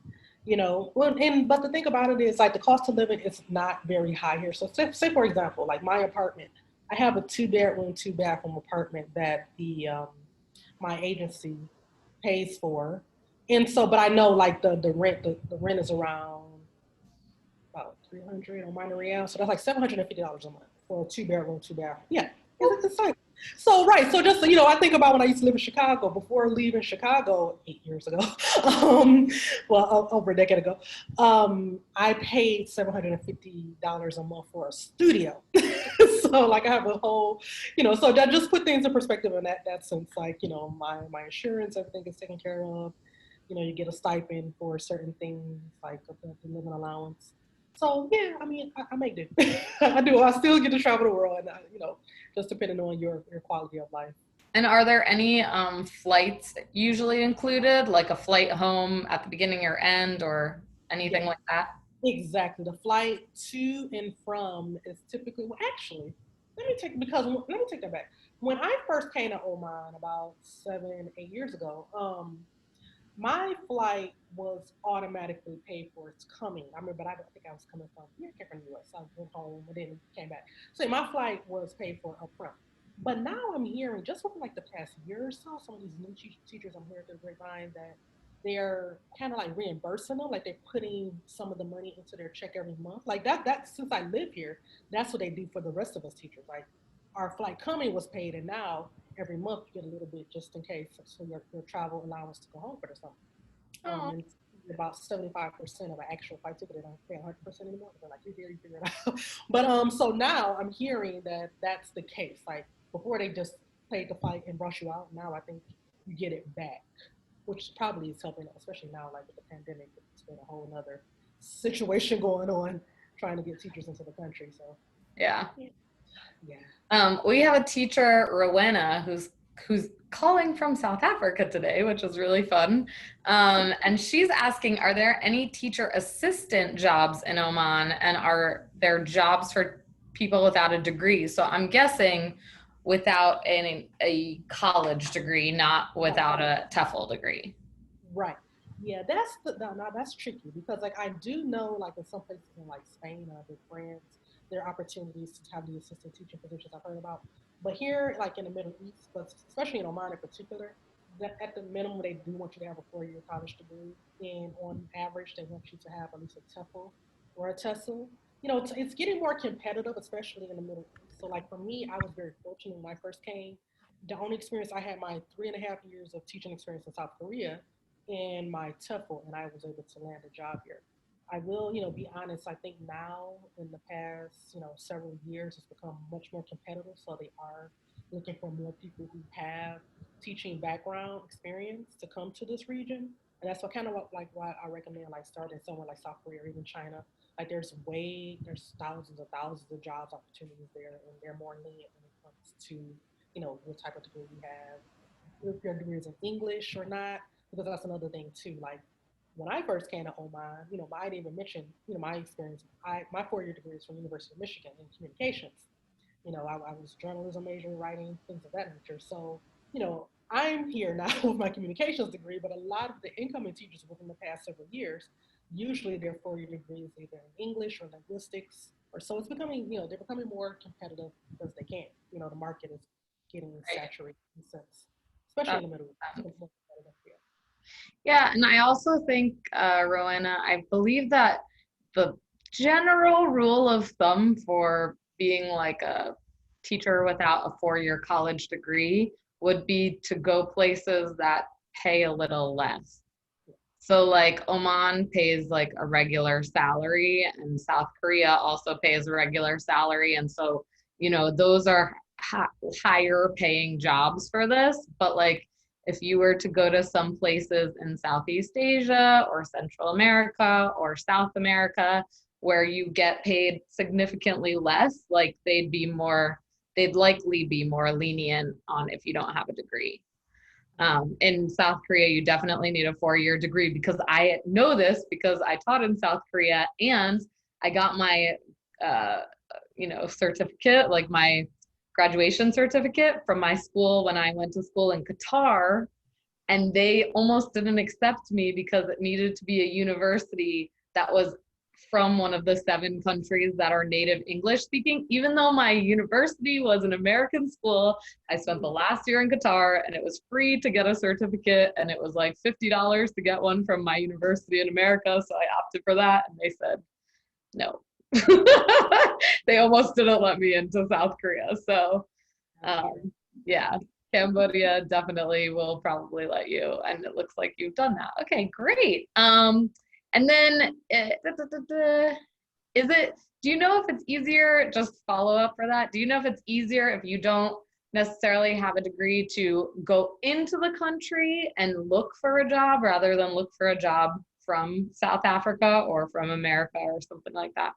But the thing about it is like the cost of living is not very high here. So say for example, like my apartment, I have a 2 bedroom, 2 bathroom apartment that the my agency pays for. And so, but I know like the rent is around about 300 on minor real. So that's like $750 a month for a 2 bedroom, 2 bathroom. Yeah, it's like right. So just I think about when I used to live in Chicago before leaving Chicago 8 years ago. Over a decade ago. I paid $750 a month for a studio. So like I have a whole, so that just put things in perspective in that sense. Like my insurance, everything is taken care of. You get a stipend for certain things like the living allowance. So yeah, I mean, I make do. I do. I still get to travel the world, and just depending on your quality of life. And are there any flights usually included, like a flight home at the beginning or end or anything Yeah, like that? exactly. The flight to and from is typically well. Actually, let me take that back. When I first came to Oman about 7, 8 years ago, my flight was automatically paid for. It's coming. I remember, but I don't think I was coming from. Yeah, I came from the U.S. I went home and then came back. So my flight was paid for upfront. But now I'm hearing just within like the past year or so, some of these new teachers I'm hearing through the grapevine that they're kind of like reimbursing them, like they're putting some of the money into their check every month. Like that since I live here, that's what they do for the rest of us teachers. Like our flight coming was paid, and now every month you get a little bit just in case, so your travel allowance to go home for or something. Oh, And about 75% of an actual flight ticket. They don't pay 100% anymore. They're like, you figure it out. But so now I'm hearing that that's the case. Like before they just paid the flight and rush you out. Now I think you get it back, which probably is helping, especially now, like with the pandemic. It's been a whole other situation going on trying to get teachers into the country. So yeah. yeah. We have a teacher, Rowena, who's calling from South Africa today, which is really fun. And she's asking, are there any teacher assistant jobs in Oman, and are there jobs for people without a degree? So I'm guessing without a college degree, not Right. without a TEFL degree. Right. Yeah, that's now that's tricky because like I do know like in some places in like Spain or in France, there are opportunities to have the assistant teaching positions I've heard about. But here, like in the Middle East, but especially in Oman in particular, that at the minimum they do want you to have a 4 year college degree, and on average they want you to have at least a TEFL or a TESOL. It's getting more competitive, especially in the Middle East. So like for me, I was very fortunate when I first came. The only experience I had my 3.5 years of teaching experience in South Korea and my TEFL, and I was able to land a job here. I will, be honest. I think now in the past, several years, it's become much more competitive. So they are looking for more people who have teaching background experience to come to this region, and that's what kind of like why I recommend like starting somewhere like South Korea or even China. Like there's thousands of jobs opportunities there, and they're more lenient when it comes to what type of degree you have, if your degree is in English or not, because that's another thing too. Like when I first came to Oman, I didn't even mention, my experience. My 4 year degree is from University of Michigan in communications. I was journalism major, writing, things of that nature. So, I'm here now with my communications degree, but a lot of the incoming teachers within the past several years, usually their 4 year degree is either in English or linguistics, or so it's becoming, they're becoming more competitive because they can. The market is getting saturated in a sense, especially in the Middle East. It's more competitive, yeah. Yeah, and I also think, Rowena, I believe that the general rule of thumb for being like a teacher without a 4 year college degree would be to go places that pay a little less. So, like, Oman pays like a regular salary, and South Korea also pays a regular salary. And so, those are higher paying jobs for this. But, like, If you were to go to some places in Southeast Asia or Central America or South America where you get paid significantly less, like they'd likely be more lenient on if you don't have a degree. In South Korea, you definitely need a 4-year degree, because I know this because I taught in South Korea and I got my, certificate, like my graduation certificate from my school when I went to school in Qatar. And they almost didn't accept me because it needed to be a university that was from one of the 7 countries that are native English speaking. Even though my university was an American school, I spent the last year in Qatar and it was free to get a certificate, and it was like $50 to get one from my university in America. So I opted for that, and they said no. They almost didn't let me into South Korea. So yeah, Cambodia definitely will probably let you, and it looks like you've done that. Okay, great. And then do you know if it's easier, just follow up for that, do you know if it's easier if you don't necessarily have a degree to go into the country and look for a job rather than look for a job from South Africa or from America or something like that?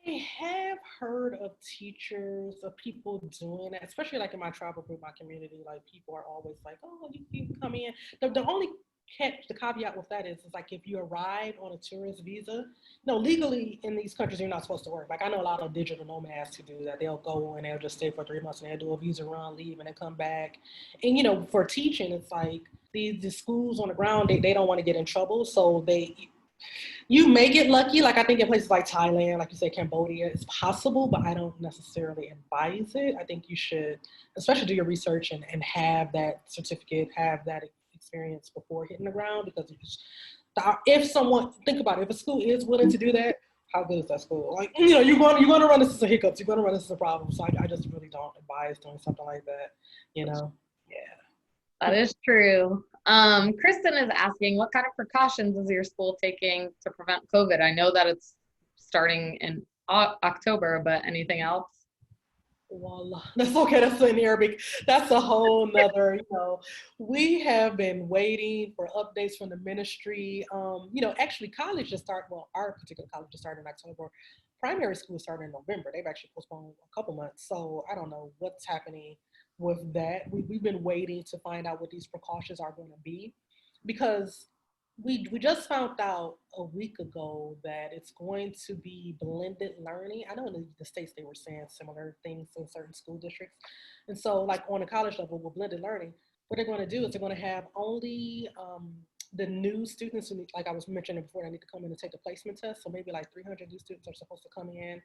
I have heard of teachers, of people doing that, especially like in my travel group, my community, like people are always like, oh, you can come in. The only catch, the caveat with that is like if you arrive on a tourist visa, no, legally in these countries, you're not supposed to work. Like I know a lot of digital nomads who do that. They'll go and they'll just stay for 3 months and they'll do a visa run, leave, and then come back. And, for teaching, it's like these schools on the ground, they don't want to get in trouble. So you may get lucky. Like I think in places like Thailand, like you said, Cambodia, it's possible, but I don't necessarily advise it. I think you should, especially do your research and have that certificate, have that experience before hitting the ground. Because if someone, think about it, if a school is willing to do that, how good is that school? Like, you're going to run into some hiccups. You're going to run into some problems. So I just really don't advise doing something like that. Yeah. That is true. Kristen is asking, what kind of precautions is your school taking to prevent COVID? I know that it's starting in October, but anything else? Wallah. That's okay. That's in Arabic. That's a whole nother, we have been waiting for updates from the ministry. Actually college just started, well, our particular college just started in October. Primary school started in November. They've actually postponed a couple months. So I don't know what's happening with that. We've been waiting to find out what these precautions are going to be, because we just found out a week ago that it's going to be blended learning. I know in the States they were saying similar things in certain school districts. And so like on a college level with blended learning, what they're going to do is they're going to have only the new students who, like I was mentioning before, they need to come in and take the placement test. So maybe like 300 new students are supposed to come in,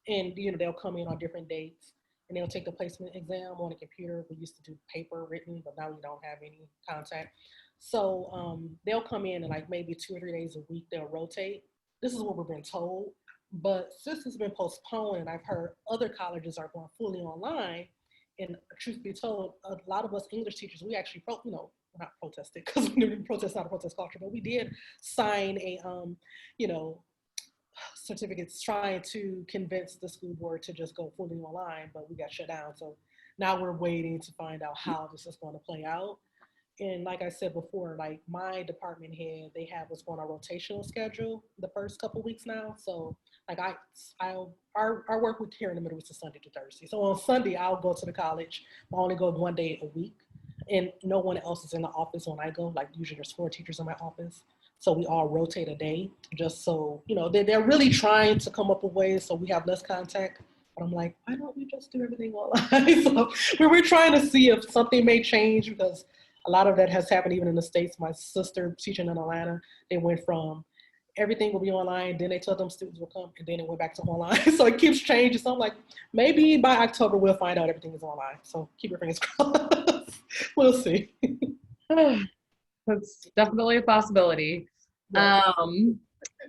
and they'll come in on different dates and they'll take the placement exam on a computer. We used to do paper written, but now we don't have any contact. So they'll come in and like maybe 2 or 3 days a week, they'll rotate. This is what we've been told. But since it's been postponed, and I've heard other colleges are going fully online, and truth be told, a lot of us English teachers, we actually, not protested, because protest not a protest culture, but we did sign a, certificates trying to convince the school board to just go fully online, but we got shut down. So now we're waiting to find out how this is going to play out. And like I said before, like my department head, they have what's called a rotational schedule the first couple weeks now. So like our work week here in the middle is Sunday to Thursday. So on Sunday, I'll go to the college. I only go 1 day a week, and no one else is in the office when I go. Like usually there's 4 teachers in my office. So we all rotate a day, just so, they're really trying to come up with ways so we have less contact. But I'm like, why don't we just do everything online? So we're trying to see if something may change, because a lot of that has happened even in the States. My sister teaching in Atlanta, they went from everything will be online, then they told them students will come, and then it went back to online. So it keeps changing. So I'm like, maybe by October we'll find out everything is online. So keep your fingers crossed. We'll see. That's definitely a possibility.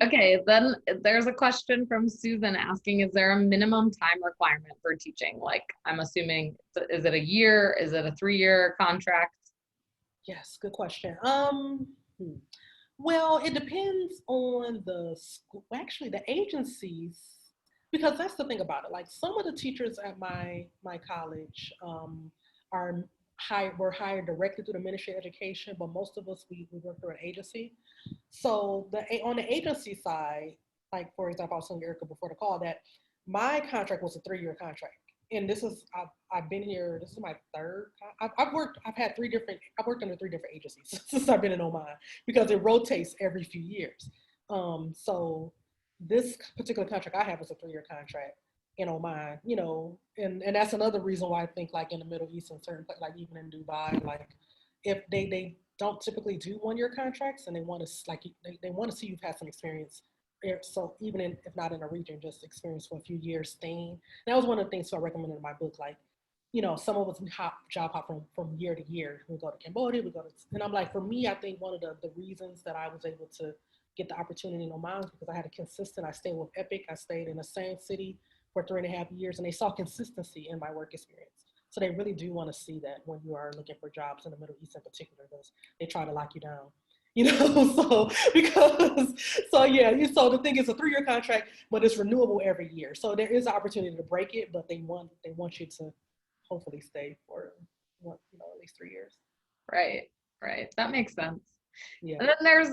Okay, then there's a question from Susan asking, is there a minimum time requirement for teaching? Like, I'm assuming, is it a year? Is it a 3-year contract? Yes, good question. Well, it depends on the school, actually the agencies, because that's the thing about it. Like some of the teachers at my college are we're hired directly through the Ministry of Education, but most of us, we work through an agency. So on the agency side, like for example, I was telling Erica before the call that my contract was a 3-year contract. And this is, I've been here, this is my third, I've worked under 3 different agencies since I've been in Oman, because it rotates every few years. So this particular contract I have is a 3-year contract in Oman, and that's another reason why I think like in the Middle East and certain, like even in Dubai, like if they don't typically do 1-year contracts, and they want to like they want to see you've had some experience. So even if not in a region, just experience for a few years staying. That was one of the things I recommended in my book. Like, some of us job hop from year to year. We go to Cambodia, and I'm like, for me, I think one of the reasons that I was able to get the opportunity in Oman was because I had a consistent. I stayed with Epic. I stayed in the same city for 3.5 years, and they saw consistency in my work experience. So they really do want to see that when you are looking for jobs in the Middle East in particular, because they try to lock you down. So so the thing is a 3-year contract, but it's renewable every year. So there is an opportunity to break it, but they want you to hopefully stay for at least 3 years. Right, right. That makes sense. Yeah. And then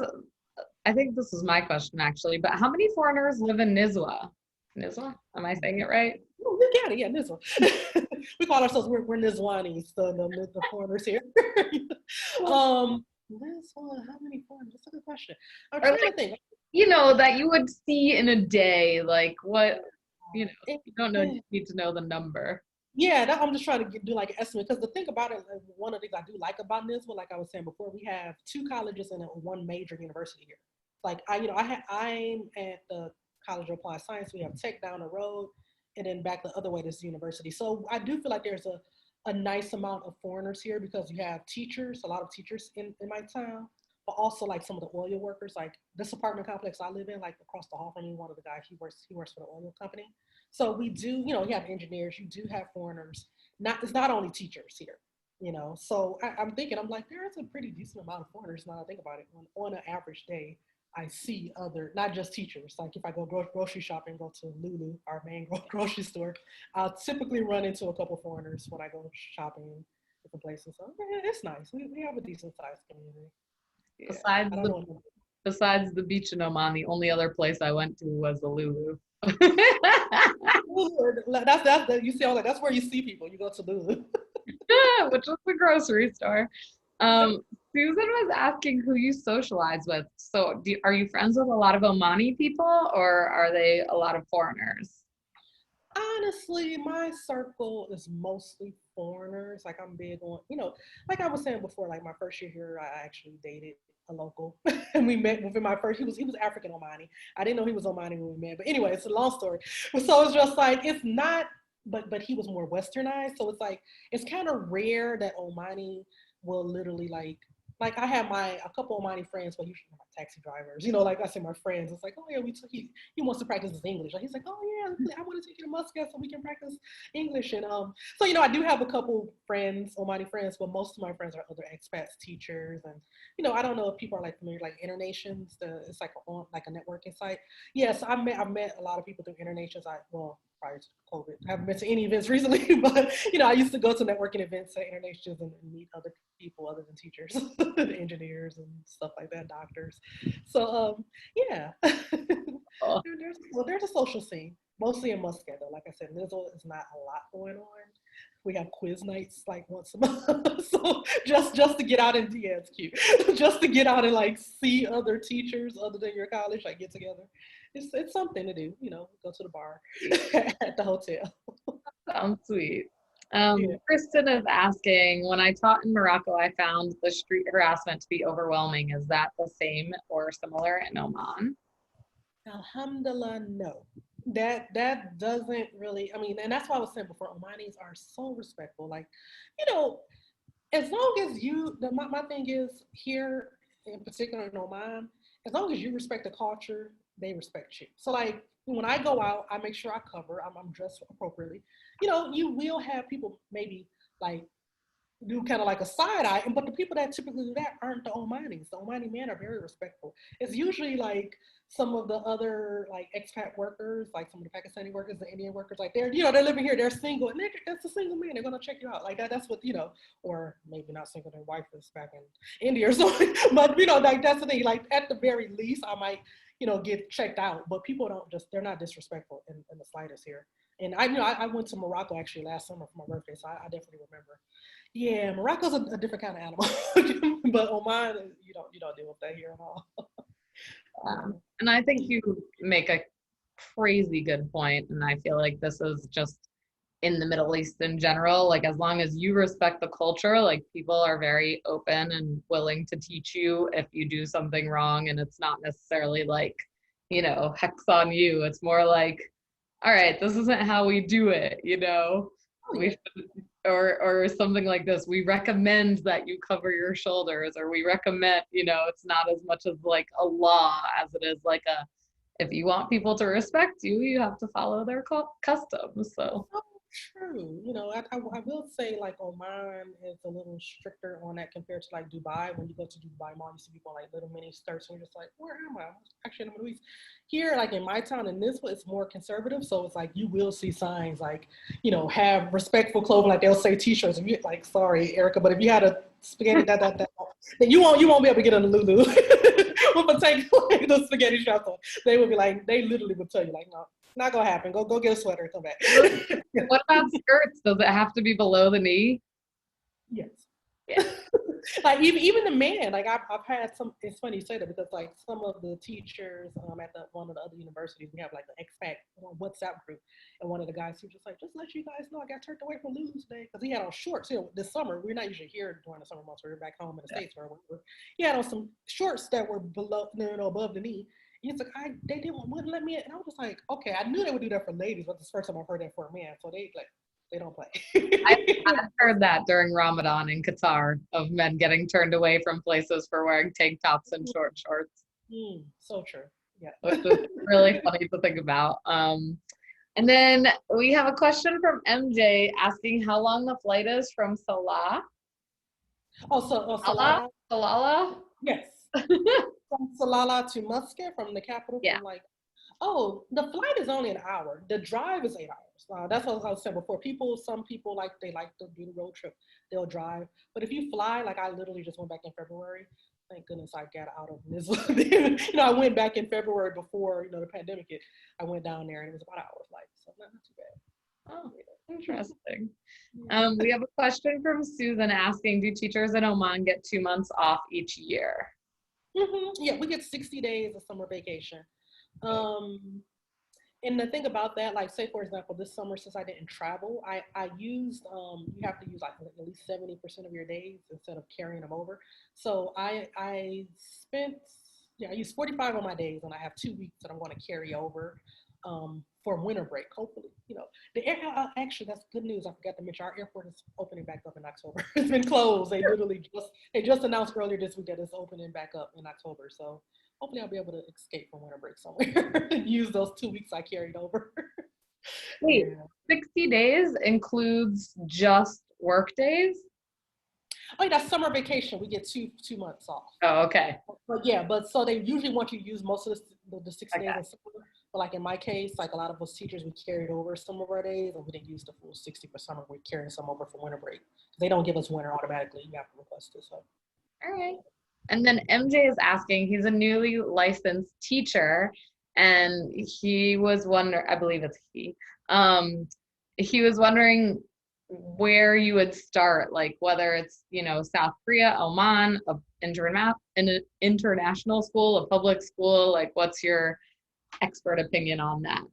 I think this is my question actually, but how many foreigners live in Nizwa? Nizwa? Am I saying it right? Oh, you got it, yeah, Nizwa. We call ourselves, we're Nizwanis, the foreigners here. Nizwa, how many foreigners? That's a good question. I'm Or trying like, to think. that you would see in a day, like what, you don't know, you need to know the number. Yeah, I'm just trying to do like an estimate, because the thing about it, one of the things I do like about NISWA, like I was saying before, we have 2 colleges and 1 major university here. Like I'm at the College of Applied Science. We have Tech down the road, and then back the other way, this university. So I do feel like there's a nice amount of foreigners here, because you have teachers, a lot of teachers in my town, but also like some of the oil workers. Like this apartment complex I live in, like across the hall from me, one of the guys, he works for the oil company. So we do, you have engineers, you do have foreigners. It's not only teachers here, So I'm thinking, I'm like, there is a pretty decent amount of foreigners now I think about it. On an average day, I see not just teachers. Like if I go grocery shopping, go to Lulu, our main grocery store, I'll typically run into a couple foreigners when I go shopping in different places. So yeah, it's nice. We have a decent sized community. Yeah, Besides I don't know. besides the beach in Oman, the only other place I went to was the Lulu. That's you see all that. That's where you see people. You go to Lulu. Which was the grocery store. Susan was asking who you socialize with. So, are you friends with a lot of Omani people, or are they a lot of foreigners? Honestly, my circle is mostly foreigners. Like I'm big on, like I was saying before, like my first year here, I actually dated a local, and we met within my first. He was African Omani. I didn't know he was Omani when we met, but anyway, it's a long story. So it's just like it's not, but he was more westernized. So it's like it's kind of rare that Omani will literally like I have a couple of Omani friends, but usually my taxi drivers, like I say, my friends. It's like, oh yeah, he wants to practice his English. Like he's like, oh yeah, I want to take you to Muscat so we can practice English. And so I do have a couple friends, Omani friends, but most of my friends are other expats, teachers, and I don't know if people are like familiar, like Internations. It's like a networking site. Yes, I've met a lot of people through Internations. Prior to COVID, I haven't been to any events recently, but I used to go to networking events at Internations and meet other people other than teachers, engineers and stuff like that, doctors. So yeah, Oh, there's a social scene, mostly in Muscat though. Like I said, Nizzle is not a lot going on. We have quiz nights like once a month, so just to get out and yeah, it's cute. Just to get out and like see other teachers other than your college, like get together. It's something to do, go to the bar at the hotel. sounds sweet. Yeah. Kristen is asking, when I taught in Morocco, I found the street harassment to be overwhelming. Is that the same or similar in Oman? Alhamdulillah, no. That doesn't really. I mean, and that's why I was saying before. Omanis are so respectful. Like, you know, as long as my thing is here in particular in Oman, as long as you respect the culture, they respect you. So like when I go out, I make sure I cover. I'm dressed appropriately. You will have people maybe like do kind of like a side eye, but the people that typically do that aren't the Omanis. The Omani men are very respectful. It's usually like some of the other like expat workers, like some of the Pakistani workers, the Indian workers, like they're living here, they're single, and that's a single man. They're gonna check you out like that. That's what or maybe not single. Their wife is back in India or something. But like that's the thing. Like at the very least, I might get checked out. But people they're not disrespectful in the slightest here. And I went to Morocco actually last summer for my birthday, so I definitely remember. Yeah, Morocco's a different kind of animal, but Oman, you don't deal with that here at all. And I think you make a crazy good point, and I feel like this is just in the Middle East in general. Like as long as you respect the culture, like people are very open and willing to teach you if you do something wrong, and it's not necessarily like, hex on you. It's more like, all right, this isn't how we do it, we should, or something like this. We recommend that you cover your shoulders, or we recommend, it's not as much as like a law as it is like if you want people to respect you, you have to follow their customs. So true. I will say like Oman is a little stricter on that compared to like Dubai. When you go to Dubai Mall, you see people in like little mini skirts, and you're just like, where am I? I'm actually in the Middle East. Here, like in my town, in this one, it's more conservative. So it's like you will see signs like, have respectful clothing. Like they'll say T-shirts. And you like, sorry, Erica, but if you had a spaghetti that, then you won't be able to get in the Lulu. But take like, the spaghetti shops on. They would be like, they literally would tell you like, no. Not gonna happen. Go get a sweater and come back. What about skirts? Does it have to be below the knee? Yes. Yeah. Like even the man, like I've had some. It's funny you say that because like some of the teachers at one of the other universities, we have like the expat WhatsApp group, and one of the guys he was just like, just let you guys know I got turned away from Lulu today because he had on shorts. This summer we're not usually here during the summer months. We're back home in the States or whatever. He had on some shorts that were below, above the knee. He's like, they wouldn't let me in. And I was just like, okay, I knew they would do that for ladies, but this first time I've heard that for a man. So they don't play. I've heard that during Ramadan in Qatar of men getting turned away from places for wearing tank tops and short shorts. So true. Yeah. Which is really funny to think about. And then we have a question from MJ asking how long the flight is from Salah. Salalah? Salalah? Yes. From Salalah to Muscat, from the capital. Yeah. The flight is only an hour. The drive is 8 hours. That's what I was saying before. Some people they like to do the road trip. They'll drive. But if you fly, like I literally just went back in February. Thank goodness I got out of this. I went back in February before, the pandemic hit. I went down there and it was about an hour flight. So not too bad. Oh, interesting. We have a question from Susan asking, do teachers in Oman get 2 months off each year? Mm-hmm. Yeah, we get 60 days of summer vacation. And the thing about that, like say for example, this summer since I didn't travel, I used you have to use like at least 70% of your days instead of carrying them over. So I used 45 of my days, and I have 2 weeks that I'm going to carry over for winter break. Hopefully, actually that's good news. I forgot to mention our airport is opening back up in October. It's been closed. They literally just announced earlier this week that it's opening back up in October. So hopefully I'll be able to escape from winter break somewhere and use those 2 weeks I carried over. Wait, 60 days includes just work days? Oh, that's summer vacation. We get two months off. Oh, okay. But so they usually want you to use most of the 60 days in summer. But like in my case, like a lot of us teachers, we carried over some of our days and we didn't use the full 60 for summer. We're carrying some over for winter break. They don't give us winter automatically. You have to request it. So. All right. And then MJ is asking, he's a newly licensed teacher, and he was wondering, I believe it's he was wondering where you would start, like whether it's, South Korea, Oman, an international school, a public school, like what's your expert opinion on that?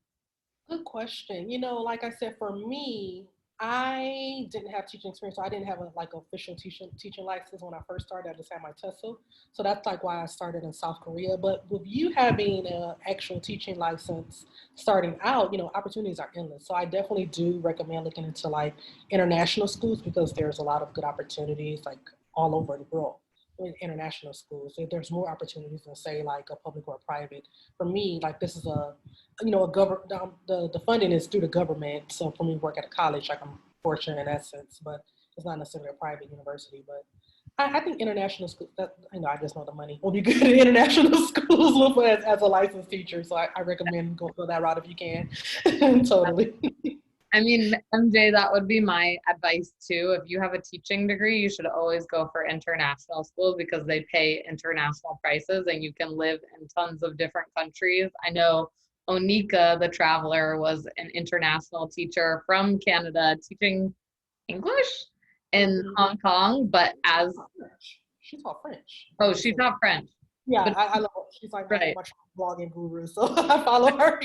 Good question. Like I said, for me, I didn't have teaching experience. So I didn't have official teaching license when I first started. I just had my TESOL. So that's like why I started in South Korea. But with you having an actual teaching license starting out, opportunities are endless. So I definitely do recommend looking into like international schools because there's a lot of good opportunities like all over the world. In international schools, there's more opportunities than say like a public or a private. For me, like this is a government. The funding is through the government. So for me, work at a college, like I'm fortunate in that sense. But it's not necessarily a private university. But I think international school. I just know the money will be good in international schools as a licensed teacher. So I recommend go that route if you can. Totally. I mean, MJ, that would be my advice too. If you have a teaching degree, you should always go for international schools because they pay international prices and you can live in tons of different countries. I know Onika, the traveler, was an international teacher from Canada teaching English in Hong Kong, but as She taught French. oh, she taught French. Yeah, But I love her. She's like right. my blogging guru, so I follow her.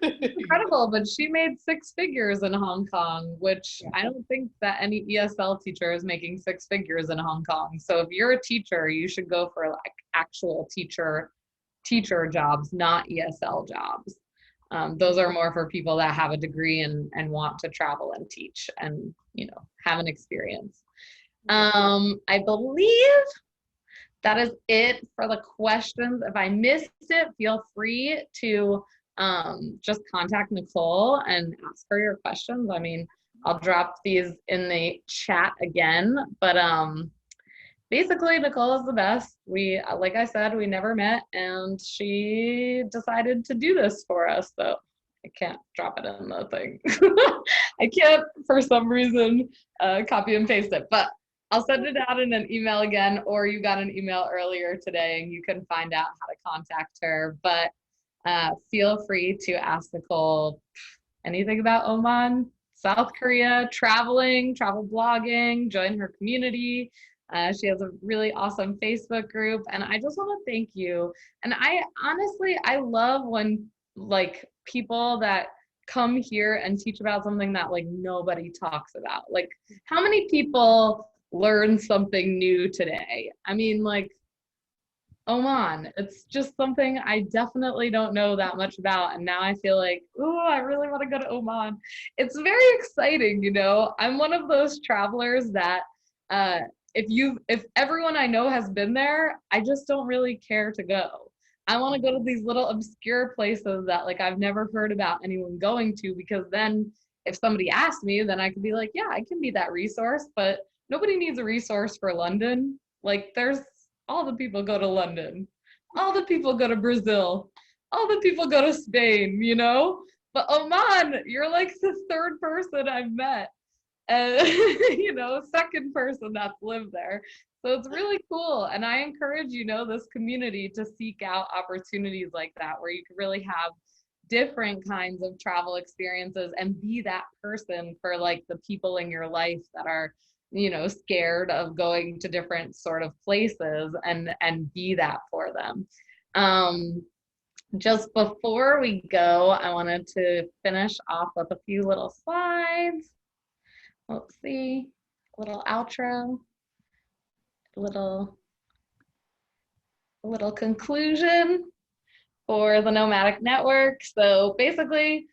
Incredible, but she made six figures in Hong Kong, which Yeah. I don't think that any ESL teacher is making six figures in Hong Kong. So if you're a teacher, you should go for like actual teacher jobs, not ESL jobs. Those are more for people that have a degree and want to travel and teach and have an experience. I believe that is it for the questions. If I missed it, feel free to just contact Nicole and ask her your questions. I mean, I'll drop these in the chat again, but basically Nicole is the best. We, like I said, we never met and she decided to do this for us. So I can't drop it in the thing. I can't, for some reason, copy and paste it, but I'll send it out in an email again, or you got an email earlier today and you can find out how to contact her. But feel free to ask Nicole anything about Oman, South Korea, traveling, travel blogging, join her community. She has a really awesome Facebook group. And I just want to thank you. And I honestly, I love when like people that come here and teach about something that like nobody talks about. Like how many people learn something new today? I mean, like Oman, it's just something I definitely don't know that much about. And now I feel like, oh, I really want to go to Oman. It's very exciting, I'm one of those travelers that if everyone I know has been there, I just don't really care to go. I want to go to these little obscure places that like I've never heard about anyone going to, because then if somebody asks me, then I could be like, yeah, I can be that resource, but nobody needs a resource for London. Like there's all the people go to London, all the people go to Brazil, all the people go to Spain, But Oman, you're like the third person I've met, and second person that's lived there. So it's really cool. And I encourage, this community to seek out opportunities like that where you can really have different kinds of travel experiences and be that person for like the people in your life that are scared of going to different sort of places and be that for them. Just before we go, I wanted to finish off with a few little slides. Let's see, a little outro, a little conclusion for the Nomadic Network. So basically,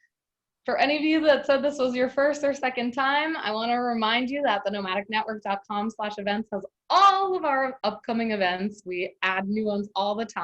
for any of you that said this was your first or second time, I want to remind you that the nomadicnetwork.com/events has all of our upcoming events. We add new ones all the time.